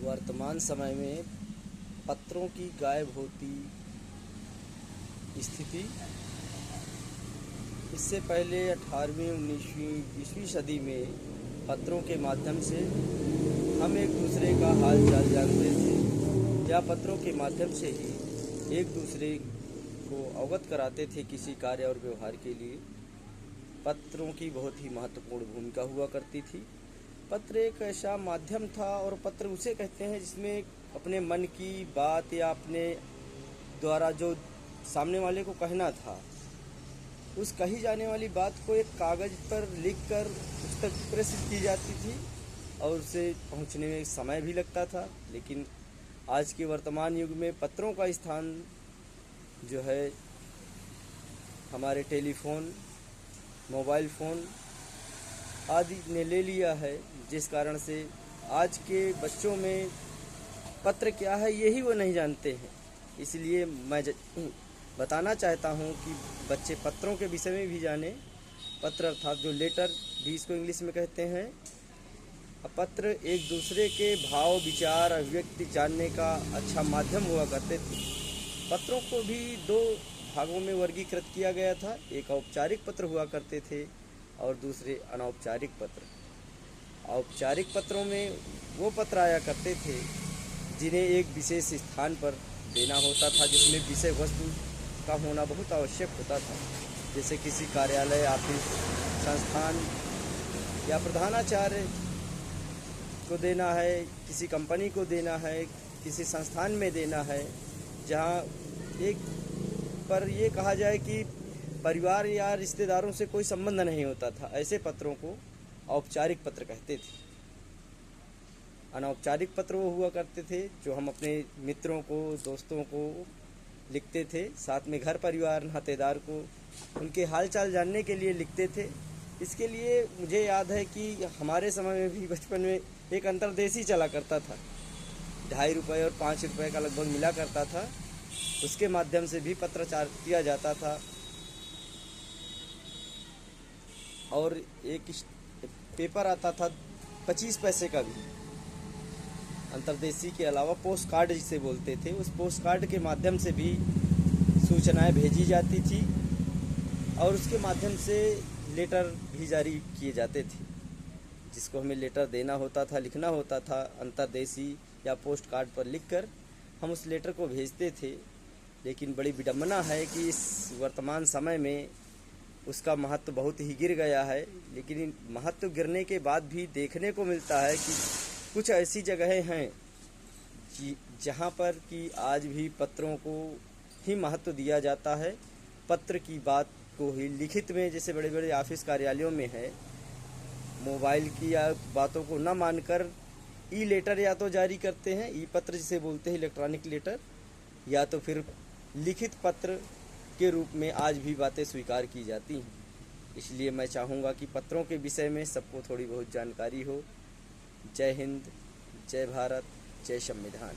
वर्तमान समय में पत्रों की गायब होती स्थिति। इससे पहले 18वीं 19वीं 20वीं सदी में पत्रों के माध्यम से हम एक दूसरे का हाल चाल जानते थे या पत्रों के माध्यम से ही एक दूसरे को अवगत कराते थे किसी कार्य और व्यवहार के लिए। पत्रों की बहुत ही महत्वपूर्ण भूमिका हुआ करती थी। पत्र एक ऐसा माध्यम था, और पत्र उसे कहते हैं जिसमें अपने मन की बात या अपने द्वारा जो सामने वाले को कहना था, उस कही जाने वाली बात को एक कागज़ पर लिखकर उस तक प्रेषित की जाती थी और उसे पहुंचने में समय भी लगता था। लेकिन आज के वर्तमान युग में पत्रों का स्थान जो है हमारे टेलीफोन, मोबाइल फ़ोन आदि ने ले लिया है, जिस कारण से आज के बच्चों में पत्र क्या है यही वो नहीं जानते हैं। इसलिए मैं बताना चाहता हूँ कि बच्चे पत्रों के विषय में भी जानें। पत्र अर्थात जो लेटर भी इसको इंग्लिश में कहते हैं। पत्र एक दूसरे के भाव, विचार, अभिव्यक्ति जानने का अच्छा माध्यम हुआ करते थे। पत्रों को भी दो भागों में वर्गीकृत किया गया था। एक औपचारिक पत्र हुआ करते थे और दूसरे अनौपचारिक पत्र। औपचारिक पत्रों में वो पत्र आया करते थे जिन्हें एक विशेष स्थान पर देना होता था, जिसमें विषय वस्तु का होना बहुत आवश्यक होता था। जैसे किसी कार्यालय, ऑफिस, संस्थान या प्रधानाचार्य को देना है, किसी कंपनी को देना है, किसी संस्थान में देना है, जहाँ एक पर ये कहा जाए कि परिवार या रिश्तेदारों से कोई संबंध नहीं होता था। ऐसे पत्रों को औपचारिक पत्र कहते थे। अनौपचारिक पत्र वो हुआ करते थे जो हम अपने मित्रों को, दोस्तों को लिखते थे, साथ में घर परिवार, नातेदार को उनके हालचाल जानने के लिए लिखते थे। इसके लिए मुझे याद है कि हमारे समय में भी बचपन में एक अंतर्देशी चला करता था। 2.5 रुपये और 5 रुपये का लगभग मिला करता था। उसके माध्यम से भी पत्राचार किया जाता था। और एक पेपर आता था 25 पैसे का भी, अंतर्देशी के अलावा पोस्ट कार्ड जिसे बोलते थे। उस पोस्ट कार्ड के माध्यम से भी सूचनाएं भेजी जाती थी और उसके माध्यम से लेटर भी जारी किए जाते थे, जिसको हमें लेटर देना होता था, लिखना होता था। अंतर्देशी या पोस्ट कार्ड पर लिखकर हम उस लेटर को भेजते थे। लेकिन बड़ी विडंबना है कि इस वर्तमान समय में उसका महत्व बहुत ही गिर गया है। लेकिन महत्व गिरने के बाद भी देखने को मिलता है कि कुछ ऐसी जगहें हैं जहाँ पर कि आज भी पत्रों को ही महत्व दिया जाता है। पत्र की बात को ही लिखित में, जैसे बड़े बड़े ऑफिस कार्यालयों में है, मोबाइल की या बातों को न मानकर ई लेटर या तो जारी करते हैं, ई पत्र जिसे बोलते हैं, इलेक्ट्रॉनिक लेटर, या तो फिर लिखित पत्र के रूप में आज भी बातें स्वीकार की जाती हैं। इसलिए मैं चाहूँगा कि पत्रों के विषय में सबको थोड़ी बहुत जानकारी हो। जय हिंद, जय भारत, जय संविधान।